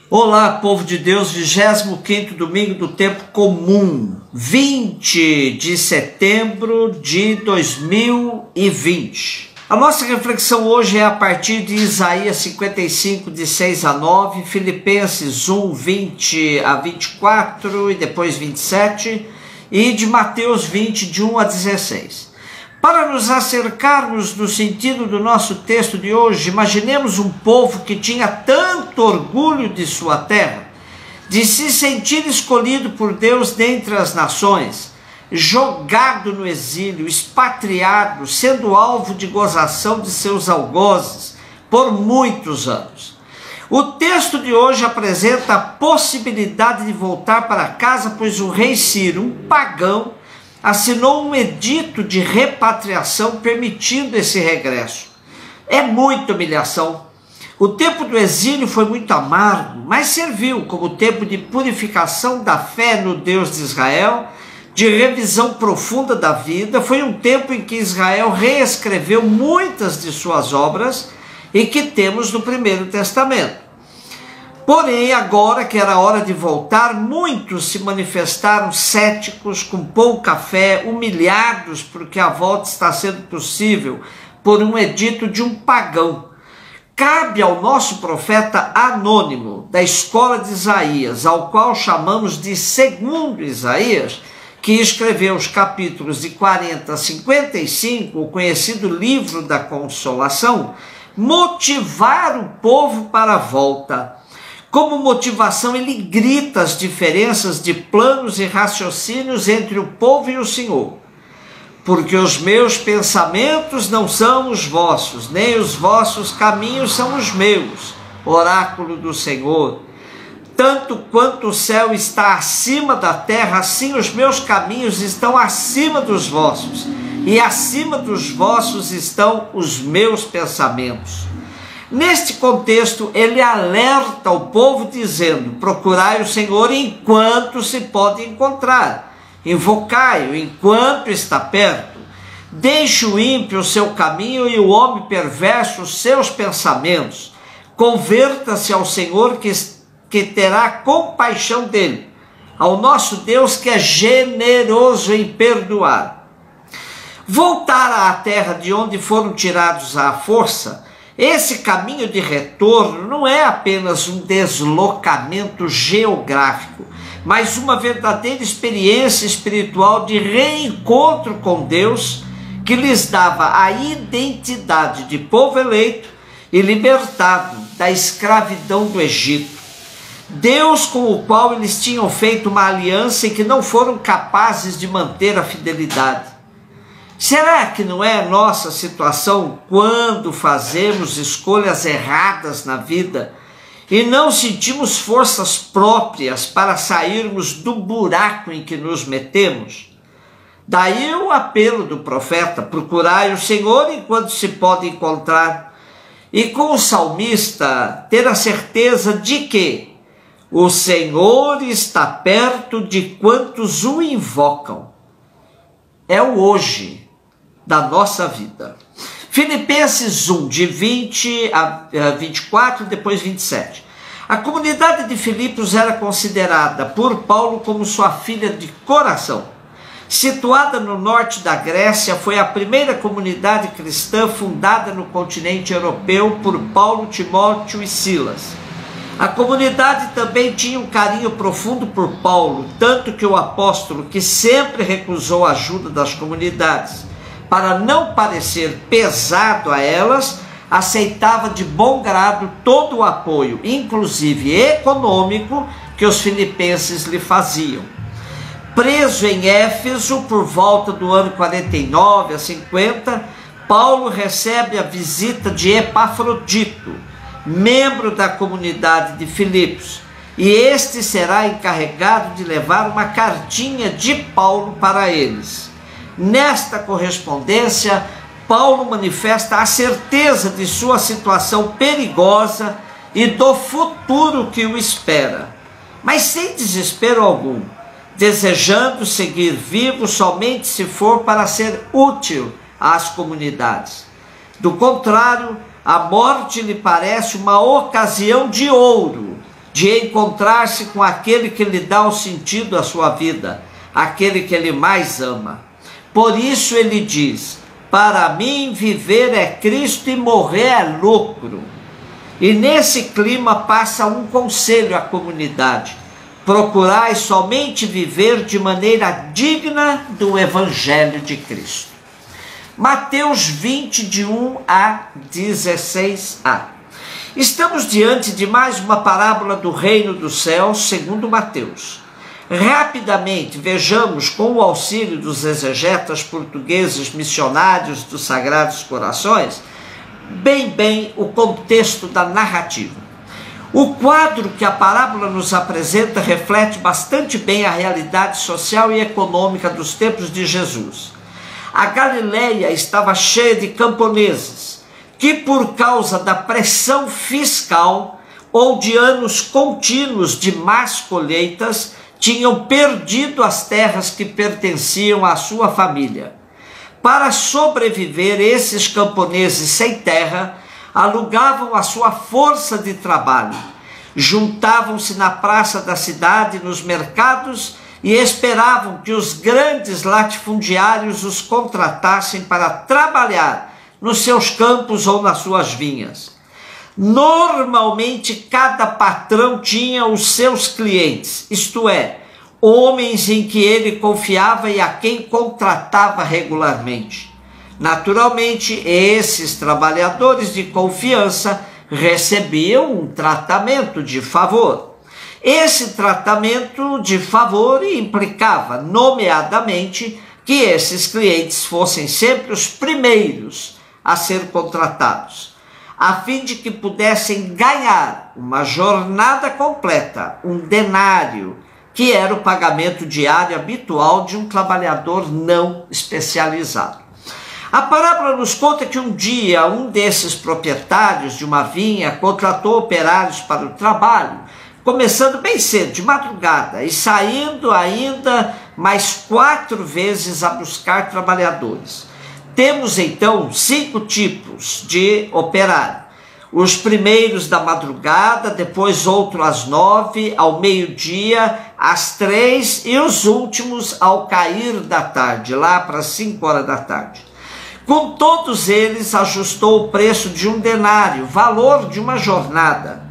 Olá, povo de Deus, 25º domingo do tempo comum, 20 de setembro de 2020. A nossa reflexão hoje é a partir de Isaías 55, de 6 a 9, Filipenses 1, 20 a 24 e depois 27, e de Mateus 20, de 1 a 16. Para nos acercarmos no sentido do nosso texto de hoje, imaginemos um povo que tinha tanto orgulho de sua terra, de se sentir escolhido por Deus dentre as nações, jogado no exílio, expatriado, sendo alvo de gozação de seus algozes por muitos anos. O texto de hoje apresenta a possibilidade de voltar para casa, pois o rei Ciro, um pagão, assinou um edito de repatriação permitindo esse regresso. É muita humilhação. O tempo do exílio foi muito amargo, mas serviu como tempo de purificação da fé no Deus de Israel, de revisão profunda da vida. Foi um tempo em que Israel reescreveu muitas de suas obras e que temos no Primeiro Testamento. Porém, agora que era hora de voltar, muitos se manifestaram céticos, com pouca fé, humilhados porque a volta está sendo possível por um edito de um pagão. Cabe ao nosso profeta anônimo da escola de Isaías, ao qual chamamos de segundo Isaías, que escreveu os capítulos de 40 a 55, o conhecido livro da consolação, motivar o povo para a volta. Como motivação, ele grita as diferenças de planos e raciocínios entre o povo e o Senhor. Porque os meus pensamentos não são os vossos, nem os vossos caminhos são os meus, oráculo do Senhor. Tanto quanto o céu está acima da terra, assim os meus caminhos estão acima dos vossos, e acima dos vossos estão os meus pensamentos. Neste contexto, ele alerta o povo dizendo: procurai o Senhor enquanto se pode encontrar, invocai-o enquanto está perto. Deixe o ímpio o seu caminho e o homem perverso os seus pensamentos. Converta-se ao Senhor que terá compaixão dele, ao nosso Deus que é generoso em perdoar. Voltar à terra de onde foram tirados à força, esse caminho de retorno não é apenas um deslocamento geográfico, mas uma verdadeira experiência espiritual de reencontro com Deus, que lhes dava a identidade de povo eleito e libertado da escravidão do Egito. Deus com o qual eles tinham feito uma aliança e que não foram capazes de manter a fidelidade. Será que não é a nossa situação quando fazemos escolhas erradas na vida e não sentimos forças próprias para sairmos do buraco em que nos metemos? Daí o apelo do profeta: procurai o Senhor enquanto se pode encontrar. E com o salmista, ter a certeza de que o Senhor está perto de quantos o invocam. É o hoje da nossa vida. Filipenses 1, de 20 a 24, depois 27. A comunidade de Filipos era considerada por Paulo como sua filha de coração. Situada no norte da Grécia, foi a primeira comunidade cristã fundada no continente europeu por Paulo, Timóteo e Silas. A comunidade também tinha um carinho profundo por Paulo, tanto que o apóstolo, que sempre recusou a ajuda das comunidades, para não parecer pesado a elas, aceitava de bom grado todo o apoio, inclusive econômico, que os filipenses lhe faziam. Preso em Éfeso por volta do ano 49 a 50, Paulo recebe a visita de Epafrodito, membro da comunidade de Filipos, e este será encarregado de levar uma cartinha de Paulo para eles. Nesta correspondência, Paulo manifesta a certeza de sua situação perigosa e do futuro que o espera, mas sem desespero algum, desejando seguir vivo somente se for para ser útil às comunidades. Do contrário, a morte lhe parece uma ocasião de ouro de encontrar-se com aquele que lhe dá o sentido à sua vida, aquele que ele mais ama. Por isso ele diz: para mim viver é Cristo e morrer é lucro. E nesse clima passa um conselho à comunidade: procurai somente viver de maneira digna do Evangelho de Cristo. Mateus 20, de 1 a 16a. Estamos diante de mais uma parábola do reino dos céus, segundo Mateus. Rapidamente vejamos, com o auxílio dos exegetas portugueses missionários dos Sagrados Corações, bem o contexto da narrativa. O quadro que a parábola nos apresenta reflete bastante bem a realidade social e econômica dos tempos de Jesus. A Galileia estava cheia de camponeses, que por causa da pressão fiscal ou de anos contínuos de más colheitas, tinham perdido as terras que pertenciam à sua família. Para sobreviver, esses camponeses sem terra alugavam a sua força de trabalho, juntavam-se na praça da cidade, nos mercados, e esperavam que os grandes latifundiários os contratassem para trabalhar nos seus campos ou nas suas vinhas. Normalmente, cada patrão tinha os seus clientes, isto é, homens em que ele confiava e a quem contratava regularmente. Naturalmente, esses trabalhadores de confiança recebiam um tratamento de favor. Esse tratamento de favor implicava, nomeadamente, que esses clientes fossem sempre os primeiros a ser contratados, a fim de que pudessem ganhar uma jornada completa, um denário, que era o pagamento diário habitual de um trabalhador não especializado. A parábola nos conta que um dia um desses proprietários de uma vinha contratou operários para o trabalho, começando bem cedo, de madrugada, e saindo ainda mais 4 vezes a buscar trabalhadores. Temos então 5 tipos de operário. Os primeiros da madrugada, depois outro às 9, ao meio-dia, às 3 e os últimos ao cair da tarde, lá para as 5 horas da tarde. Com todos eles ajustou o preço de um denário, valor de uma jornada.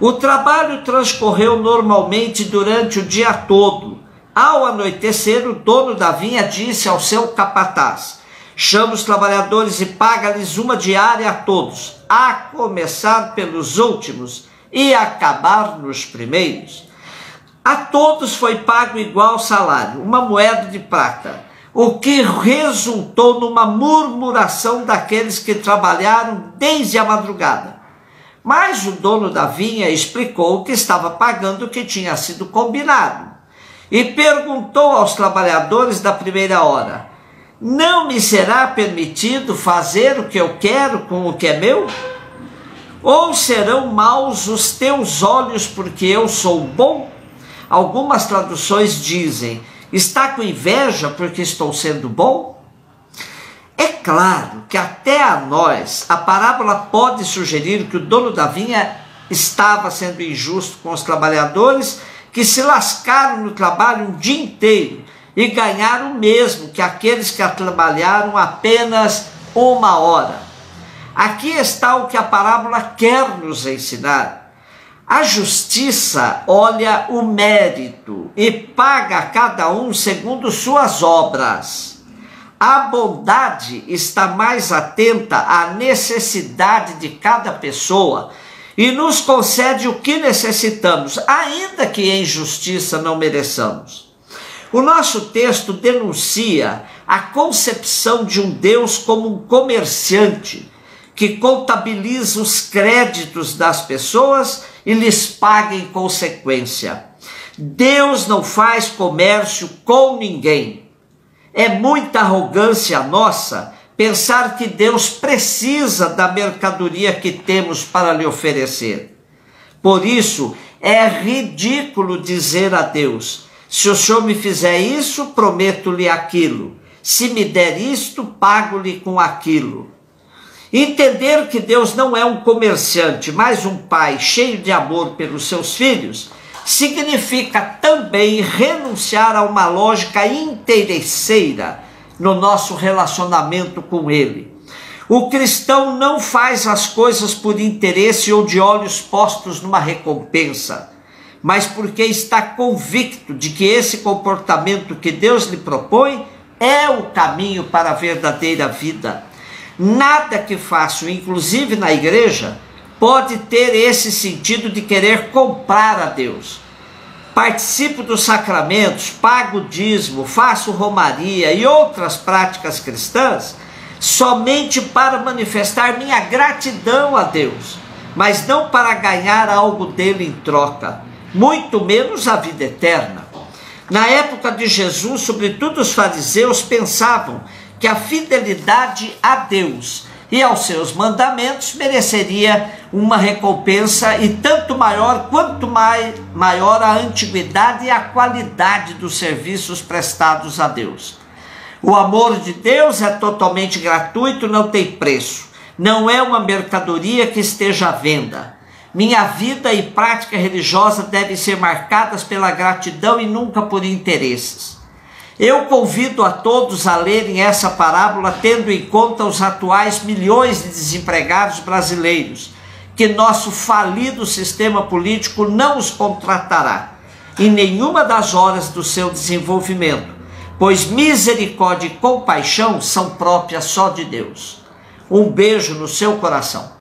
O trabalho transcorreu normalmente durante o dia todo. Ao anoitecer, o dono da vinha disse ao seu capataz: chama os trabalhadores e paga-lhes uma diária a todos, a começar pelos últimos e acabar nos primeiros. A todos foi pago igual salário, uma moeda de prata, o que resultou numa murmuração daqueles que trabalharam desde a madrugada. Mas o dono da vinha explicou que estava pagando o que tinha sido combinado e perguntou aos trabalhadores da primeira hora: não me será permitido fazer o que eu quero com o que é meu? Ou serão maus os teus olhos porque eu sou bom? Algumas traduções dizem: está com inveja porque estou sendo bom? É claro que até a nós a parábola pode sugerir que o dono da vinha estava sendo injusto com os trabalhadores que se lascaram no trabalho um dia inteiro e ganharam o mesmo que aqueles que trabalharam apenas 1 hora. Aqui está o que a parábola quer nos ensinar. A justiça olha o mérito e paga a cada um segundo suas obras. A bondade está mais atenta à necessidade de cada pessoa e nos concede o que necessitamos, ainda que em justiça não mereçamos. O nosso texto denuncia a concepção de um Deus como um comerciante que contabiliza os créditos das pessoas e lhes paga em consequência. Deus não faz comércio com ninguém. É muita arrogância nossa pensar que Deus precisa da mercadoria que temos para lhe oferecer. Por isso, é ridículo dizer a Deus: se o Senhor me fizer isso, prometo-lhe aquilo. Se me der isto, pago-lhe com aquilo. Entender que Deus não é um comerciante, mas um pai cheio de amor pelos seus filhos, significa também renunciar a uma lógica interesseira no nosso relacionamento com Ele. O cristão não faz as coisas por interesse ou de olhos postos numa recompensa, mas porque está convicto de que esse comportamento que Deus lhe propõe é o caminho para a verdadeira vida. Nada que faço, inclusive na igreja, pode ter esse sentido de querer comprar a Deus. Participo dos sacramentos, pago dízimo, faço romaria e outras práticas cristãs somente para manifestar minha gratidão a Deus, mas não para ganhar algo dele em troca, muito menos a vida eterna. Na época de Jesus, sobretudo os fariseus pensavam que a fidelidade a Deus e aos seus mandamentos mereceria uma recompensa e tanto maior quanto maior a antiguidade e a qualidade dos serviços prestados a Deus. O amor de Deus é totalmente gratuito, não tem preço, não é uma mercadoria que esteja à venda. Minha vida e prática religiosa devem ser marcadas pela gratidão e nunca por interesses. Eu convido a todos a lerem essa parábola tendo em conta os atuais milhões de desempregados brasileiros, que nosso falido sistema político não os contratará em nenhuma das horas do seu desenvolvimento, pois misericórdia e compaixão são próprias só de Deus. Um beijo no seu coração.